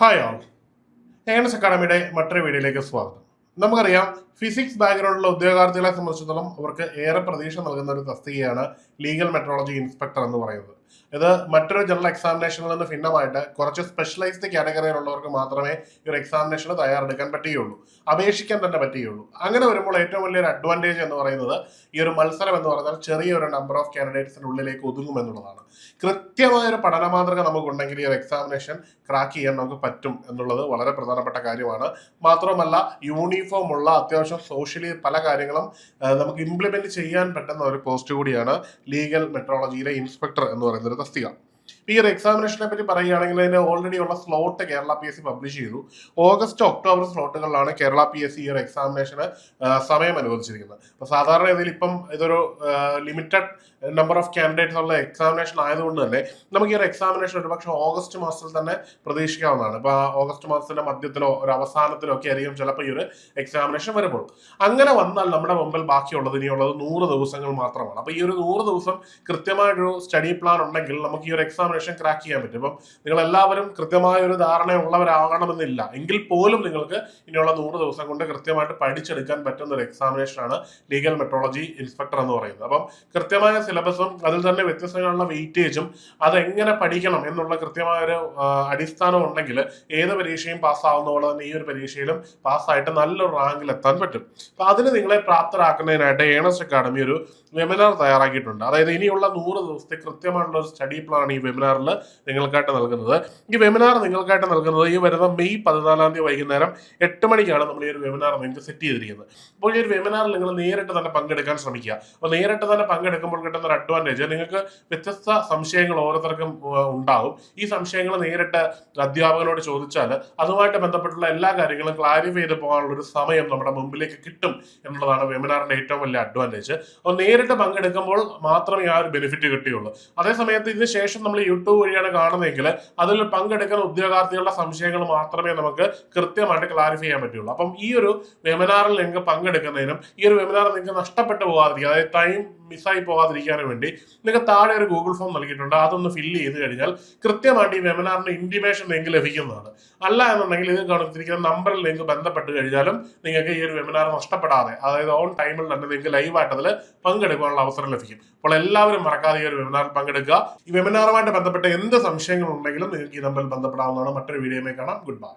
Hi all, earnest അക്കാഡമിയുടെ മറ്റൊരു വീഡിയോയിലേക്ക് സ്വാഗതം. നമുക്കറിയാം, ഫിസിക്സ് ബാക്ക്ഗ്രൗണ്ടിലുള്ള ഉദ്യോഗാർത്ഥികളെ സംബന്ധിച്ചിടത്തോളം അവർക്ക് ഏറെ പ്രതീക്ഷ നൽകുന്ന ഒരു തസ്തികയാണ് ലീഗൽ മെട്രോളജി ഇൻസ്പെക്ടർ എന്ന് പറയുന്നത്. ഇത് മറ്റൊരു ജനറൽ എക്സാമിനേഷനിൽ നിന്ന് ഭിന്നമായിട്ട് കുറച്ച് സ്പെഷ്യലൈസ്ഡ് കാറ്റഗറിയിലുള്ളവർക്ക് മാത്രമേ ഈ ഒരു എക്സാമിനേഷന് തയ്യാറെടുക്കാൻ പറ്റുകയുള്ളൂ, അപേക്ഷിക്കാൻ തന്നെ പറ്റുകയുള്ളൂ. അങ്ങനെ വരുമ്പോൾ ഏറ്റവും വലിയൊരു അഡ്വാൻറ്റേജ് എന്ന് പറയുന്നത് ഈ ഒരു മത്സരം എന്ന് പറഞ്ഞാൽ ചെറിയൊരു നമ്പർ ഓഫ് കാൻഡിഡേറ്റ്സിന് ഉള്ളിലേക്ക് ഒതുങ്ങും എന്നുള്ളതാണ്. കൃത്യമായൊരു പഠന മാതൃക നമുക്കുണ്ടെങ്കിൽ ഈ ഒരു എക്സാമിനേഷൻ ക്രാക്ക് ചെയ്യാൻ നമുക്ക് പറ്റും എന്നുള്ളത് വളരെ പ്രധാനപ്പെട്ട കാര്യമാണ്. മാത്രമല്ല, യൂണിഫോം ഉള്ള അത്യാവശ്യം സോഷ്യലി പല കാര്യങ്ങളും നമുക്ക് ഇംപ്ലിമെന്റ് ചെയ്യാൻ പറ്റുന്ന ഒരു പോസ്റ്റ് കൂടിയാണ് ലീഗൽ മെട്രോളജിയിലെ ഇൻസ്പെക്ടർ എന്ന് പറയുന്ന ഒരു തസ്തിക. ഈ ഒരു എക്സാമിനേഷനെ പറ്റി പറയുകയാണെങ്കിൽ അതിന്റെ ഓൾറെഡി ഉള്ള സ്ലോട്ട് കേരള PSC പബ്ലിഷ് ചെയ്തു. ഓഗസ്റ്റ് ഒക്ടോബർ സ്ലോട്ടുകളിലാണ് കേരള PSC ഈ ഒരു എക്സാമിനേഷന് സമയം അനുവദിച്ചിരിക്കുന്നത്. അപ്പൊ സാധാരണ ഇതിൽ ഇപ്പം ഇതൊരു ലിമിറ്റഡ് നമ്പർ ഓഫ് കാൻഡിഡേറ്റ്സ് ഉള്ള എക്സാമിനേഷൻ ആയതുകൊണ്ട് തന്നെ നമുക്ക് ഈ ഒരു എക്സാമിനേഷൻ ഒരുപക്ഷെ ഓഗസ്റ്റ് മാസത്തിൽ തന്നെ പ്രതീക്ഷിക്കാവുന്നതാണ്. ഇപ്പൊ ഓഗസ്റ്റ് മാസത്തിന്റെ മധ്യത്തിലോ ഒരു അവസാനത്തിലോ ഒക്കെ ആയിരിക്കും ചിലപ്പോൾ ഈ ഒരു എക്സാമിനേഷൻ വരുമ്പോൾ. അങ്ങനെ വന്നാൽ നമ്മുടെ മുമ്പിൽ ബാക്കിയുള്ളത് ഇനിയുള്ളത് 100 ദിവസങ്ങൾ മാത്രമാണ്. അപ്പൊ ഈ ഒരു 100 ദിവസം കൃത്യമായൊരു സ്റ്റഡി പ്ലാൻ ഉണ്ടെങ്കിൽ നമുക്ക് ഈ ഒരു എക്സാമിനേഷൻ ക്രാക്ക് ചെയ്യാൻ പറ്റും. ഇപ്പം നിങ്ങൾ എല്ലാവരും കൃത്യമായ ഒരു ധാരണയുള്ളവരാകണമെന്നില്ല എങ്കിൽ പോലും നിങ്ങൾക്ക് ഇനിയുള്ള 100 ദിവസം കൊണ്ട് കൃത്യമായിട്ട് പഠിച്ചെടുക്കാൻ പറ്റുന്ന ഒരു എക്സാമിനേഷനാണ് ലീഗൽ മെട്രോളജി ഇൻസ്പെക്ടർ എന്ന് പറയുന്നത്. അപ്പം കൃത്യമായ സിലബസും അതിൽ തന്നെ വ്യത്യസ്തമായുള്ള വെയിറ്റേജും അതെങ്ങനെ പഠിക്കണം എന്നുള്ള കൃത്യമായൊരു അടിസ്ഥാനം ഉണ്ടെങ്കിൽ ഏത് പരീക്ഷയും പാസ്സാവുന്ന പോലെ തന്നെ ഈ ഒരു പരീക്ഷയിലും പാസ്സായിട്ട് നല്ലൊരു റാങ്കിൽ എത്താൻ പറ്റും. അപ്പൊ അതിന് നിങ്ങളെ പ്രാപ്തരാക്കുന്നതിനായിട്ട് ഏണസ്റ്റ് അക്കാഡമി ഒരു വെബിനാർ തയ്യാറാക്കിയിട്ടുണ്ട്. അതായത് ഇനിയുള്ള 100 ദിവസത്തെ കൃത്യമായിട്ടുള്ള ഒരു സ്റ്റഡി പ്ലാൻ ഈ വെബിനാറിൽ നിങ്ങൾക്കായിട്ട് നൽകുന്നത്. ഈ വെബിനാർ നിങ്ങൾക്കായിട്ട് നൽകുന്നത് ഈ വരുന്ന മെയ് 14 വൈകുന്നേരം 8 മണിക്കാണ് നമ്മൾ ഈ ഒരു വെബിനാർ നിങ്ങൾക്ക് സെറ്റ് ചെയ്തിരിക്കുന്നത്. അപ്പോൾ ഈ ഒരു വെബിനാറിൽ നിങ്ങൾ നേരിട്ട് തന്നെ പങ്കെടുക്കാൻ ശ്രമിക്കുക. അപ്പോൾ നേരിട്ട് തന്നെ പങ്കെടുക്കുമ്പോൾ കിട്ടുന്ന ഒരു അഡ്വാൻറ്റേജ്, നിങ്ങൾക്ക് വ്യത്യസ്ത സംശയങ്ങൾ ഓരോരുത്തർക്കും ഉണ്ടാവും. ഈ സംശയങ്ങൾ നേരിട്ട് അധ്യാപകനോട് ചോദിച്ചാൽ അതുമായിട്ട് ബന്ധപ്പെട്ടുള്ള എല്ലാ കാര്യങ്ങളും ക്ലാരിഫൈ ചെയ്ത് പോകാനുള്ള ഒരു സമയം നമ്മുടെ മുമ്പിലേക്ക് കിട്ടും എന്നുള്ളതാണ് വെബിനാറിന്റെ ഏറ്റവും വലിയ അഡ്വാൻറ്റേജ്. അപ്പോൾ നേരിട്ട് പങ്കെടുക്കുമ്പോൾ മാത്രമേ ആ ഒരു ബെനിഫിറ്റ് കിട്ടുകയുള്ളൂ. അതേസമയത്ത് ഇതിന് ശേഷം നമ്മൾ യൂട്യൂബ് വഴിയാണ് കാണുന്നതെങ്കിൽ അതിൽ പങ്കെടുക്കുന്ന ഉദ്യോഗാർത്ഥികളുടെ സംശയങ്ങൾ മാത്രമേ നമുക്ക് കൃത്യമായിട്ട് ക്ലാരിഫൈ ചെയ്യാൻ പറ്റുള്ളൂ. അപ്പം ഈ ഒരു വെബിനാറിൽ നിങ്ങൾക്ക് പങ്കെടുക്കുന്നതിനും ഈ ഒരു വെബിനാർ നിങ്ങൾക്ക് നഷ്ടപ്പെട്ടു പോകാതിരിക്കുക, അതായത് ടൈം മിസ്സായി പോകാതിരിക്കാനും വേണ്ടി നിങ്ങൾക്ക് താഴെ ഒരു ഗൂഗിൾ ഫോം നൽകിയിട്ടുണ്ട്. അതൊന്ന് ഫില്ല് ചെയ്ത് കഴിഞ്ഞാൽ കൃത്യമായിട്ട് ഈ വെബിനാറിന്റെ ഇൻറ്റിമേഷൻ നിങ്ങൾക്ക് ലഭിക്കുന്നതാണ്. അല്ല എന്നുണ്ടെങ്കിൽ ഇത് കാണിച്ചിരിക്കുന്ന നമ്പറിൽ നിങ്ങൾക്ക് ബന്ധപ്പെട്ട് കഴിഞ്ഞാലും നിങ്ങൾക്ക് ഈ ഒരു വെബിനാർ നഷ്ടപ്പെടാതെ, അതായത് ഓൺ ടൈമിൽ തന്നെ നിങ്ങൾക്ക് ലൈവായിട്ട് അതിൽ പങ്കെടുക്കാനുള്ള അവസരം ലഭിക്കും. അപ്പോൾ എല്ലാവരും മറക്കാതെ ഈ ഒരു വെബിനാറിൽ പങ്കെടുക്കുക. ഈ വെബിനാറുമായിട്ട് ബന്ധപ്പെട്ട എന്ത് സംശയങ്ങൾ ഉണ്ടെങ്കിലും നിങ്ങൾക്ക് ഈ നമ്പറിൽ ബന്ധപ്പെടാവുന്നതാണ്. മറ്റൊരു വീഡിയോയിൽ കാണാം. Good bye.